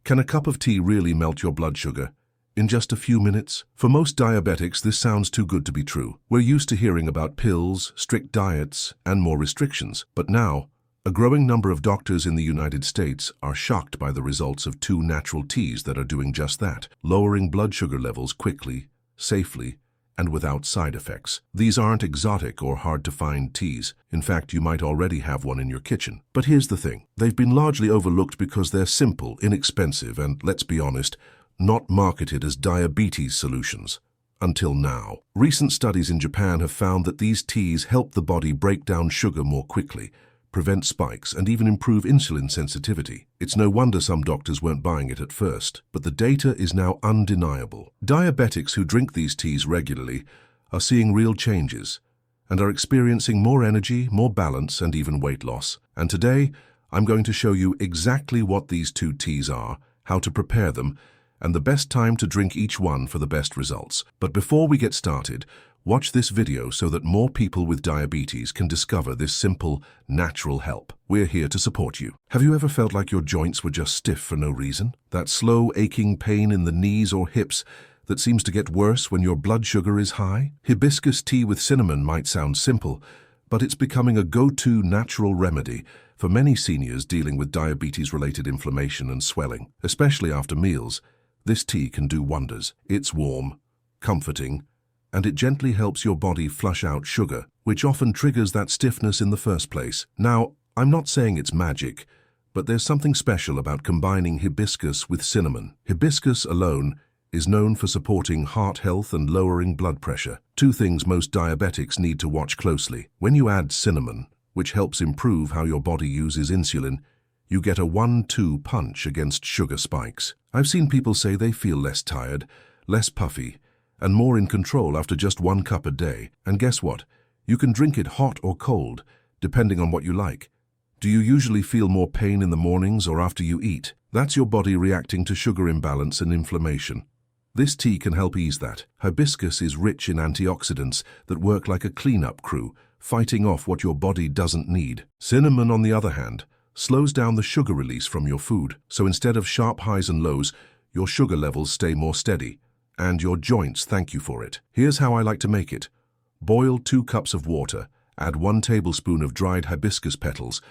Can a cup of tea really melt your blood sugar in just a few minutes? For most diabetics, this sounds too good to be true. We're used to hearing about pills, strict diets, and more restrictions. But now, a growing number of doctors in the United States are shocked by the results of 2 natural teas that are doing just that, lowering blood sugar levels quickly, safely, and without side effects. These aren't exotic or hard-to-find teas. In fact, you might already have one in your kitchen. But here's the thing. They've been largely overlooked because they're simple, inexpensive, and, let's be honest, not marketed as diabetes solutions. Until now. Recent studies in Japan have found that these teas help the body break down sugar more quickly, prevent spikes, and even improve insulin sensitivity. It's no wonder some doctors weren't buying it at first, but the data is now undeniable. Diabetics who drink these teas regularly are seeing real changes and are experiencing more energy, more balance, and even weight loss. And today, I'm going to show you exactly what these 2 teas are, how to prepare them, and the best time to drink each one for the best results. But before we get started, watch this video so that more people with diabetes can discover this simple, natural help. We're here to support you. Have you ever felt like your joints were just stiff for no reason? That slow, aching pain in the knees or hips that seems to get worse when your blood sugar is high? Hibiscus tea with cinnamon might sound simple, but it's becoming a go-to natural remedy for many seniors dealing with diabetes-related inflammation and swelling. Especially after meals, this tea can do wonders. It's warm, comforting, and it gently helps your body flush out sugar, which often triggers that stiffness in the first place. Now, I'm not saying it's magic, but there's something special about combining hibiscus with cinnamon. Hibiscus alone is known for supporting heart health and lowering blood pressure, 2 things most diabetics need to watch closely. When you add cinnamon, which helps improve how your body uses insulin, you get a 1-2 punch against sugar spikes. I've seen people say they feel less tired, less puffy, and more in control after just 1 cup a day. And guess what? You can drink it hot or cold, depending on what you like. Do you usually feel more pain in the mornings or after you eat? That's your body reacting to sugar imbalance and inflammation. This tea can help ease that. Hibiscus is rich in antioxidants that work like a cleanup crew, fighting off what your body doesn't need. Cinnamon, on the other hand, slows down the sugar release from your food. So instead of sharp highs and lows, your sugar levels stay more steady. And your joints thank you for it. Here's how I like to make it. Boil 2 cups of water, add 1 tablespoon of dried hibiscus petals,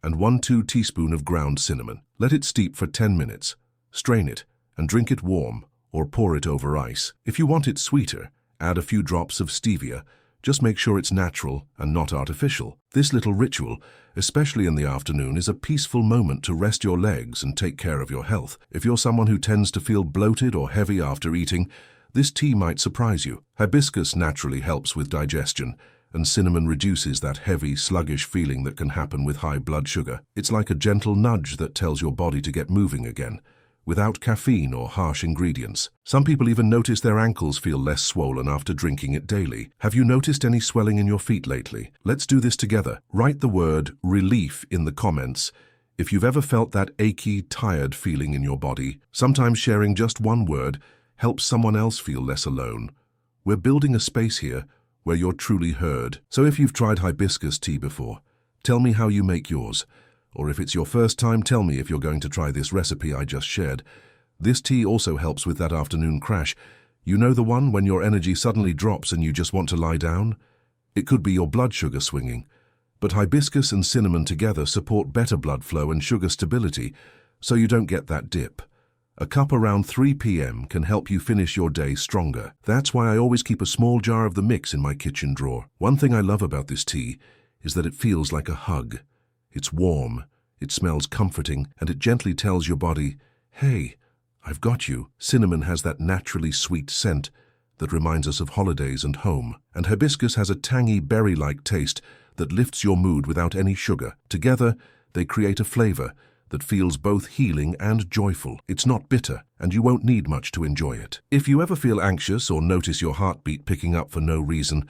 and 1-2 teaspoon of ground cinnamon. Let it steep for 10 minutes. Strain it, and drink it warm, or pour it over ice. If you want it sweeter, add a few drops of stevia. Just make sure it's natural and not artificial. This little ritual, especially in the afternoon, is a peaceful moment to rest your legs and take care of your health. If you're someone who tends to feel bloated or heavy after eating, this tea might surprise you. Hibiscus naturally helps with digestion, and cinnamon reduces that heavy, sluggish feeling that can happen with high blood sugar. It's like a gentle nudge that tells your body to get moving again, without caffeine or harsh ingredients. Some people even notice their ankles feel less swollen after drinking it daily. Have you noticed any swelling in your feet lately? Let's do this together. Write the word relief in the comments if you've ever felt that achy, tired feeling in your body. Sometimes sharing just 1 word helps someone else feel less alone. We're building a space here where you're truly heard. So if you've tried hibiscus tea before, tell me how you make yours. Or if it's your first time, tell me if you're going to try this recipe I just shared. This tea also helps with that afternoon crash. You know, the one when your energy suddenly drops and you just want to lie down? It could be your blood sugar swinging. But hibiscus and cinnamon together support better blood flow and sugar stability, so you don't get that dip. A cup around 3 p.m. can help you finish your day stronger. That's why I always keep a small jar of the mix in my kitchen drawer. One thing I love about this tea is that it feels like a hug. It's warm, it smells comforting, and it gently tells your body, hey, I've got you. Cinnamon has that naturally sweet scent that reminds us of holidays and home, and hibiscus has a tangy berry-like taste that lifts your mood without any sugar. Together, they create a flavor that feels both healing and joyful. It's not bitter, and you won't need much to enjoy it. If you ever feel anxious or notice your heartbeat picking up for no reason,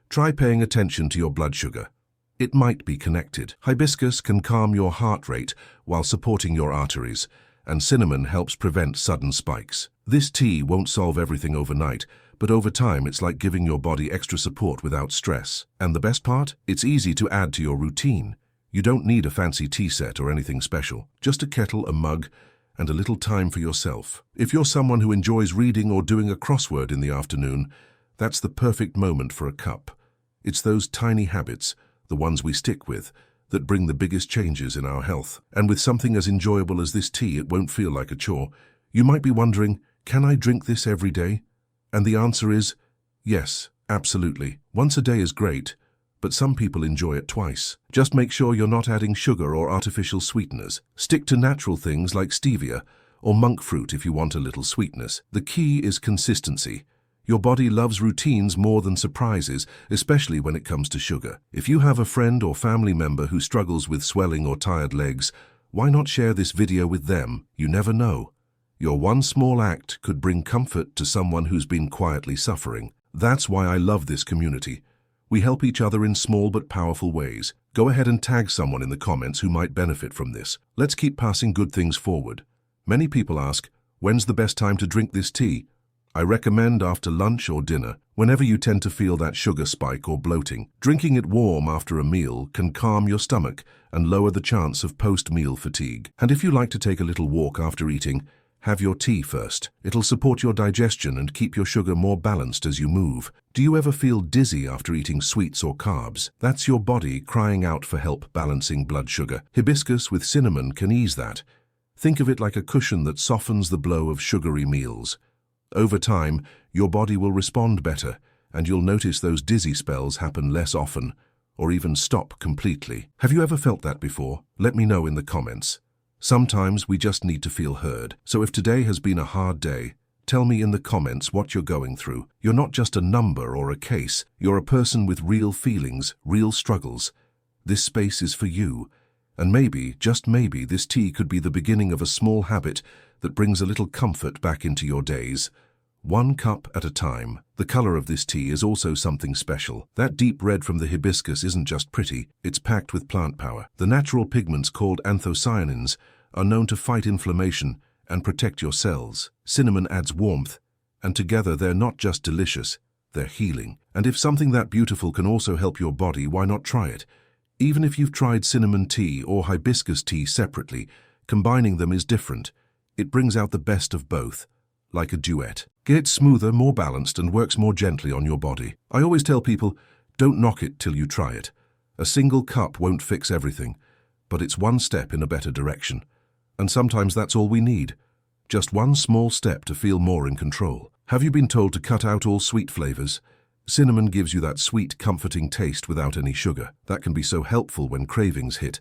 try paying attention to your blood sugar. It might be connected. Hibiscus can calm your heart rate while supporting your arteries, and cinnamon helps prevent sudden spikes. This tea won't solve everything overnight, but over time it's like giving your body extra support without stress. And the best part? It's easy to add to your routine. You don't need a fancy tea set or anything special. Just a kettle, a mug, and a little time for yourself. If you're someone who enjoys reading or doing a crossword in the afternoon, that's the perfect moment for a cup. It's those tiny habits, the ones we stick with, that bring the biggest changes in our health. And with something as enjoyable as this tea, it won't feel like a chore. You might be wondering, can I drink this every day? And the answer is, yes, absolutely. Once a day is great, but some people enjoy it twice. Just make sure you're not adding sugar or artificial sweeteners. Stick to natural things like stevia or monk fruit if you want a little sweetness. The key is consistency. Your body loves routines more than surprises, especially when it comes to sugar. If you have a friend or family member who struggles with swelling or tired legs, why not share this video with them? You never know. Your one small act could bring comfort to someone who's been quietly suffering. That's why I love this community. We help each other in small but powerful ways. Go ahead and tag someone in the comments who might benefit from this. Let's keep passing good things forward. Many people ask, when's the best time to drink this tea? I recommend after lunch or dinner, whenever you tend to feel that sugar spike or bloating. Drinking it warm after a meal can calm your stomach and lower the chance of post-meal fatigue. And if you like to take a little walk after eating, have your tea first. It'll support your digestion and keep your sugar more balanced as you move. Do you ever feel dizzy after eating sweets or carbs? That's your body crying out for help balancing blood sugar. Hibiscus with cinnamon can ease that. Think of it like a cushion that softens the blow of sugary meals. Over time, your body will respond better, and you'll notice those dizzy spells happen less often, or even stop completely. Have you ever felt that before? Let me know in the comments. Sometimes we just need to feel heard. So if today has been a hard day, tell me in the comments what you're going through. You're not just a number or a case. You're a person with real feelings, real struggles. This space is for you. And maybe, just maybe, this tea could be the beginning of a small habit that brings a little comfort back into your days. One cup at a time. The color of this tea is also something special. That deep red from the hibiscus isn't just pretty, it's packed with plant power. The natural pigments called anthocyanins are known to fight inflammation and protect your cells. Cinnamon adds warmth, and together they're not just delicious, they're healing. And if something that beautiful can also help your body, why not try it? Even if you've tried cinnamon tea or hibiscus tea separately, combining them is different. It brings out the best of both, like a duet. Gets smoother, more balanced, and works more gently on your body. I always tell people, don't knock it till you try it. A single cup won't fix everything, but it's one step in a better direction. And sometimes that's all we need. Just one small step to feel more in control. Have you been told to cut out all sweet flavors? Cinnamon gives you that sweet, comforting taste without any sugar. That can be so helpful when cravings hit,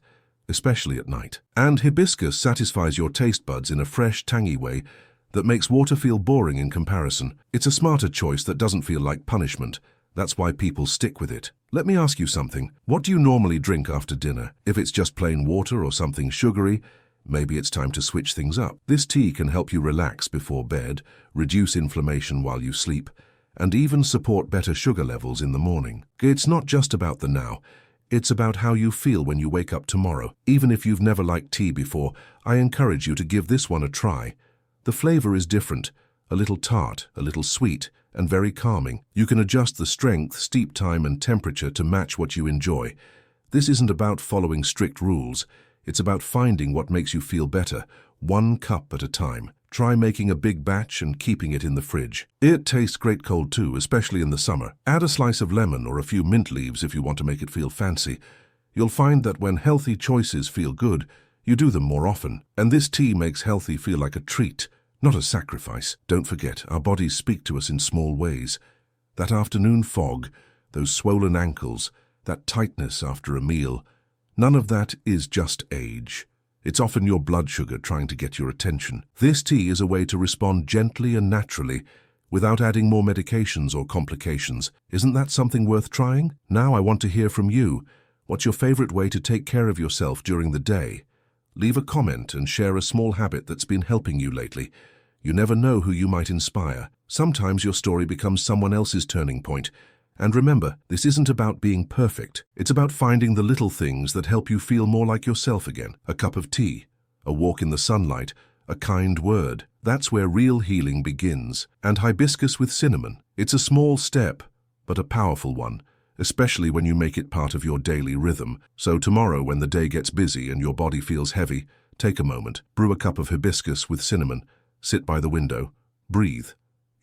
especially at night. And hibiscus satisfies your taste buds in a fresh, tangy way that makes water feel boring in comparison. It's a smarter choice that doesn't feel like punishment. That's why people stick with it. Let me ask you something. What do you normally drink after dinner? If it's just plain water or something sugary, maybe it's time to switch things up. This tea can help you relax before bed, reduce inflammation while you sleep, and even support better sugar levels in the morning. It's not just about the now. It's about how you feel when you wake up tomorrow. Even if you've never liked tea before, I encourage you to give this one a try. The flavor is different, a little tart, a little sweet, and very calming. You can adjust the strength, steep time, and temperature to match what you enjoy. This isn't about following strict rules. It's about finding what makes you feel better, one cup at a time. Try making a big batch and keeping it in the fridge. It tastes great cold too, especially in the summer. Add a slice of lemon or a few mint leaves if you want to make it feel fancy. You'll find that when healthy choices feel good, you do them more often. And this tea makes healthy feel like a treat, not a sacrifice. Don't forget, our bodies speak to us in small ways. That afternoon fog, those swollen ankles, that tightness after a meal, none of that is just age. It's often your blood sugar trying to get your attention. This tea is a way to respond gently and naturally without adding more medications or complications. Isn't that something worth trying? Now I want to hear from you. What's your favorite way to take care of yourself during the day? Leave a comment and share a small habit that's been helping you lately. You never know who you might inspire. Sometimes your story becomes someone else's turning point. And remember, this isn't about being perfect. It's about finding the little things that help you feel more like yourself again. A cup of tea, a walk in the sunlight, a kind word. That's where real healing begins. And hibiscus with cinnamon. It's a small step, but a powerful one, especially when you make it part of your daily rhythm. So tomorrow, when the day gets busy and your body feels heavy, Take a moment, brew a cup of hibiscus with cinnamon, sit by the window, breathe.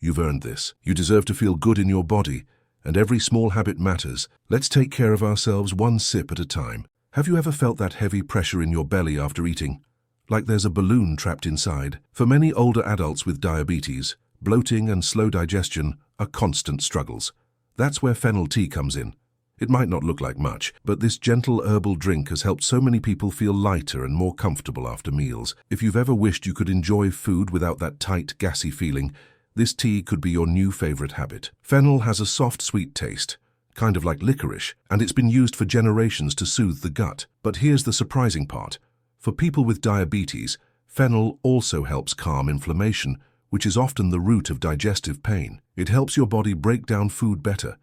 You've earned this. You deserve to feel good in your body, and every small habit matters. Let's take care of ourselves one sip at a time. Have you ever felt that heavy pressure in your belly after eating? Like there's a balloon trapped inside? For many older adults with diabetes, bloating and slow digestion are constant struggles. That's where fennel tea comes in. It might not look like much, but this gentle herbal drink has helped so many people feel lighter and more comfortable after meals. If you've ever wished you could enjoy food without that tight, gassy feeling, this tea could be your new favorite habit. Fennel has a soft, sweet taste, kind of like licorice, and it's been used for generations to soothe the gut. But here's the surprising part. For people with diabetes, fennel also helps calm inflammation, which is often the root of digestive pain. It helps your body break down food better,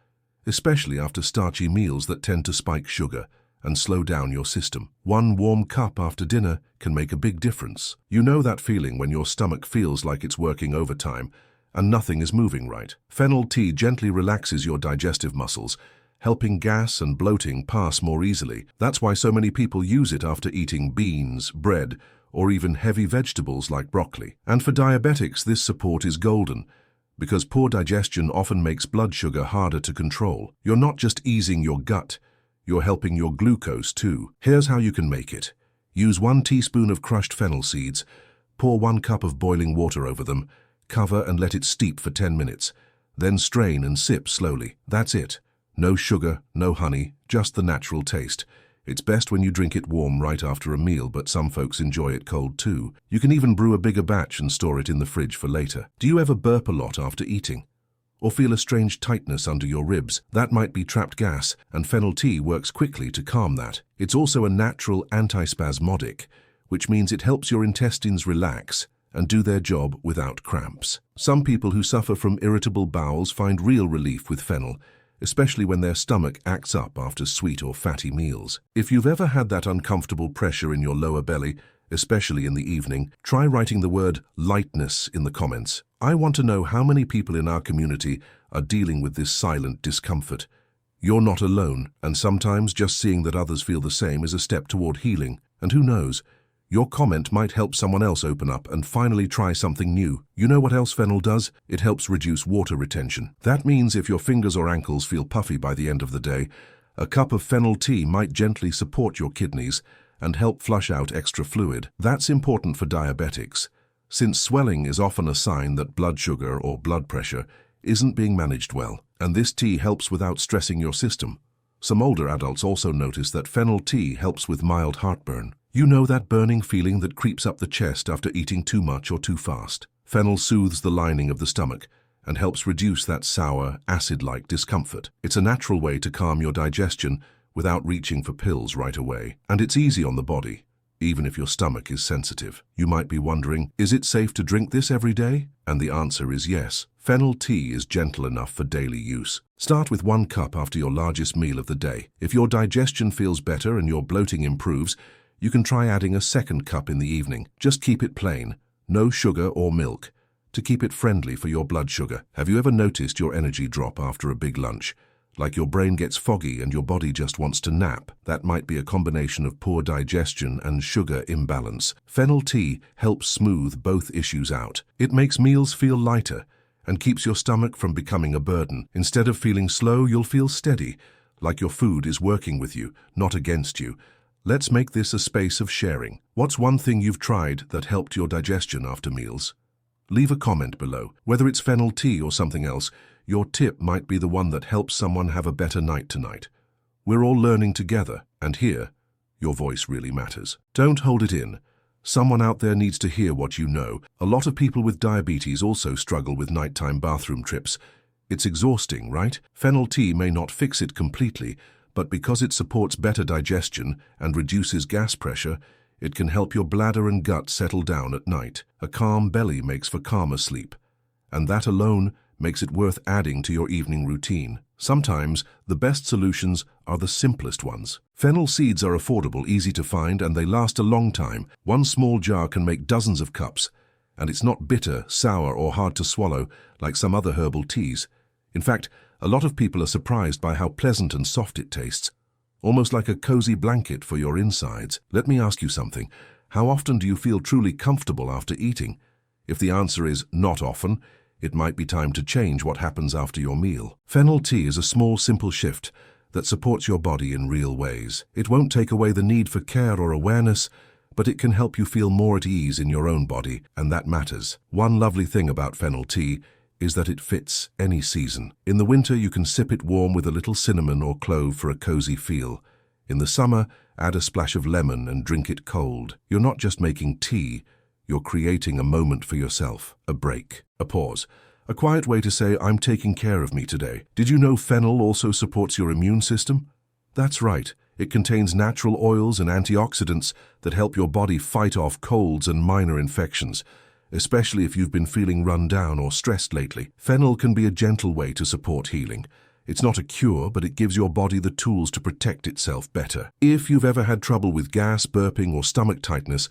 especially after starchy meals that tend to spike sugar and slow down your system. One warm cup after dinner can make a big difference. You know that feeling when your stomach feels like it's working overtime and nothing is moving right. Fennel tea gently relaxes your digestive muscles, helping gas and bloating pass more easily. That's why so many people use it after eating beans, bread, or even heavy vegetables like broccoli. And for diabetics, this support is golden, because poor digestion often makes blood sugar harder to control. You're not just easing your gut, you're helping your glucose too. Here's how you can make it. Use 1 teaspoon of crushed fennel seeds, pour 1 cup of boiling water over them, cover and let it steep for 10 minutes. Then strain and sip slowly. That's it. No sugar, no honey, just the natural taste. It's best when you drink it warm right after a meal, but some folks enjoy it cold too. You can even brew a bigger batch and store it in the fridge for later. Do you ever burp a lot after eating? Or feel a strange tightness under your ribs? That might be trapped gas, and fennel tea works quickly to calm that. It's also a natural antispasmodic, which means it helps your intestines relax and do their job without cramps. Some people who suffer from irritable bowels find real relief with fennel, especially when their stomach acts up after sweet or fatty meals. If you've ever had that uncomfortable pressure in your lower belly, especially in the evening, try writing the word lightness in the comments. I want to know how many people in our community are dealing with this silent discomfort. You're not alone, and sometimes just seeing that others feel the same is a step toward healing. And who knows, your comment might help someone else open up and finally try something new. You know what else fennel does? It helps reduce water retention. That means if your fingers or ankles feel puffy by the end of the day, a cup of fennel tea might gently support your kidneys and help flush out extra fluid. That's important for diabetics, since swelling is often a sign that blood sugar or blood pressure isn't being managed well, and this tea helps without stressing your system. Some older adults also notice that fennel tea helps with mild heartburn. You know that burning feeling that creeps up the chest after eating too much or too fast? Fennel soothes the lining of the stomach and helps reduce that sour, acid-like discomfort. It's a natural way to calm your digestion without reaching for pills right away. And it's easy on the body, even if your stomach is sensitive. You might be wondering, is it safe to drink this every day? And the answer is yes. Fennel tea is gentle enough for daily use. Start with 1 cup after your largest meal of the day. If your digestion feels better and your bloating improves, you can try adding a 2nd cup in the evening. Just keep it plain, no sugar or milk, to keep it friendly for your blood sugar. Have you ever noticed your energy drop after a big lunch? Like your brain gets foggy and your body just wants to nap? That might be a combination of poor digestion and sugar imbalance. Fennel tea helps smooth both issues out. It makes meals feel lighter and keeps your stomach from becoming a burden. Instead of feeling slow, you'll feel steady, like your food is working with you, not against you. Let's make this a space of sharing. What's one thing you've tried that helped your digestion after meals? Leave a comment below. Whether it's fennel tea or something else, your tip might be the one that helps someone have a better night tonight. We're all learning together, and here, your voice really matters. Don't hold it in. Someone out there needs to hear what you know. A lot of people with diabetes also struggle with nighttime bathroom trips. It's exhausting, right? Fennel tea may not fix it completely, but because it supports better digestion and reduces gas pressure, it can help your bladder and gut settle down at night. A calm belly makes for calmer sleep, and that alone makes it worth adding to your evening routine. Sometimes, the best solutions are the simplest ones. Fennel seeds are affordable, easy to find, and they last a long time. 1 small jar can make dozens of cups, and it's not bitter, sour, or hard to swallow like some other herbal teas. In fact, a lot of people are surprised by how pleasant and soft it tastes, almost like a cozy blanket for your insides. Let me ask you something. How often do you feel truly comfortable after eating? If the answer is not often, it might be time to change what happens after your meal. Fennel tea is a small, simple shift that supports your body in real ways. It won't take away the need for care or awareness, but it can help you feel more at ease in your own body, and that matters. One lovely thing about fennel tea is that it fits any season. In the winter, you can sip it warm with a little cinnamon or clove for a cozy feel. In the summer, add a splash of lemon and drink it cold. You're not just making tea, you're creating a moment for yourself, a break, a pause, a quiet way to say, I'm taking care of me today. Did you know fennel also supports your immune system? That's right. It contains natural oils and antioxidants that help your body fight off colds and minor infections, especially if you've been feeling run down or stressed lately. Fennel can be a gentle way to support healing. It's not a cure, but it gives your body the tools to protect itself better. If you've ever had trouble with gas, burping, or stomach tightness,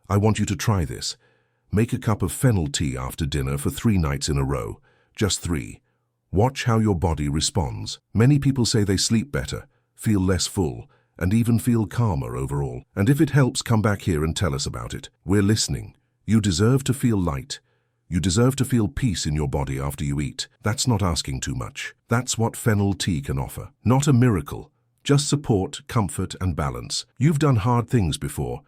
I want you to try this. Make a cup of fennel tea after dinner for 3 nights in a row. Just 3. Watch how your body responds. Many people say they sleep better, feel less full, and even feel calmer overall. And if it helps, come back here and tell us about it. We're listening. You deserve to feel light. You deserve to feel peace in your body after you eat. That's not asking too much. That's what fennel tea can offer. Not a miracle, just support, comfort, and balance. You've done hard things before.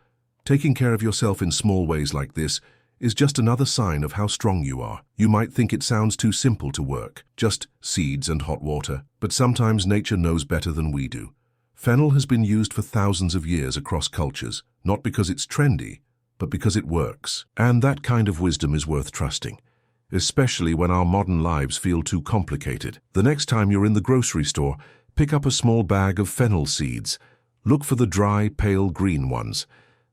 Taking care of yourself in small ways like this is just another sign of how strong you are. You might think it sounds too simple to work, just seeds and hot water, but sometimes nature knows better than we do. Fennel has been used for thousands of years across cultures, not because it's trendy, but because it works. And that kind of wisdom is worth trusting, especially when our modern lives feel too complicated. The next time you're in the grocery store, pick up a small bag of fennel seeds. Look for the dry, pale green ones.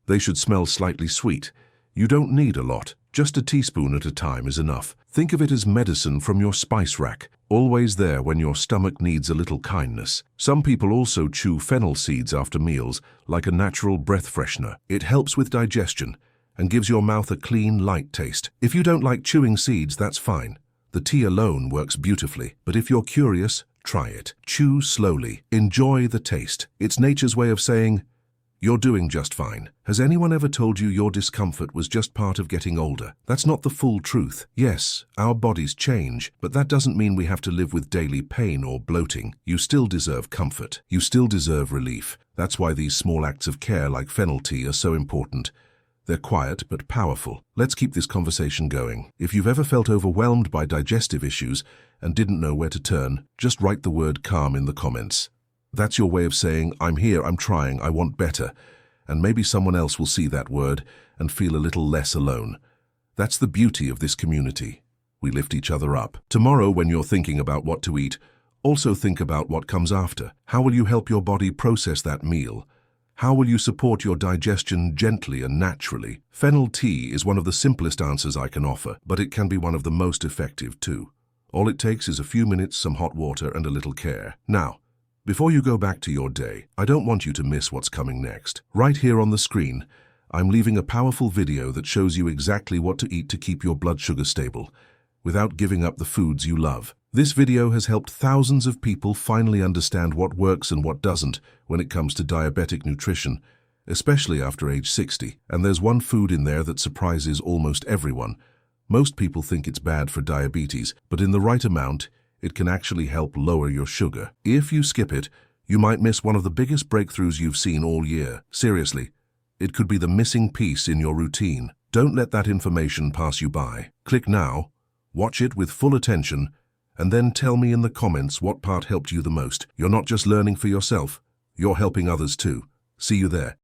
They should smell slightly sweet. You don't need a lot. Just a teaspoon at a time is enough. Think of it as medicine from your spice rack, always there when your stomach needs a little kindness. Some people also chew fennel seeds after meals, like a natural breath freshener. It helps with digestion and gives your mouth a clean, light taste. If you don't like chewing seeds, that's fine. The tea alone works beautifully. But if you're curious, try it. Chew slowly. Enjoy the taste. It's nature's way of saying, you're doing just fine. Has anyone ever told you your discomfort was just part of getting older? That's not the full truth. Yes, our bodies change, but that doesn't mean we have to live with daily pain or bloating. You still deserve comfort. You still deserve relief. That's why these small acts of care like fennel tea are so important. They're quiet but powerful. Let's keep this conversation going. If you've ever felt overwhelmed by digestive issues and didn't know where to turn, just write the word calm in the comments. That's your way of saying, I'm here, I'm trying, I want better. And maybe someone else will see that word and feel a little less alone. That's the beauty of this community. We lift each other up. Tomorrow, when you're thinking about what to eat, also think about what comes after. How will you help your body process that meal? How will you support your digestion gently and naturally? Fennel tea is one of the simplest answers I can offer, but it can be one of the most effective too. All it takes is a few minutes, some hot water, and a little care. Now, before you go back to your day, I don't want you to miss what's coming next. Right here on the screen, I'm leaving a powerful video that shows you exactly what to eat to keep your blood sugar stable, without giving up the foods you love. This video has helped thousands of people finally understand what works and what doesn't when it comes to diabetic nutrition, especially after age 60. And there's one food in there that surprises almost everyone. Most people think it's bad for diabetes, but in the right amount, it can actually help lower your sugar. If you skip it, you might miss one of the biggest breakthroughs you've seen all year. Seriously, it could be the missing piece in your routine. Don't let that information pass you by. Click now, watch it with full attention, and then tell me in the comments what part helped you the most. You're not just learning for yourself, you're helping others too. See you there.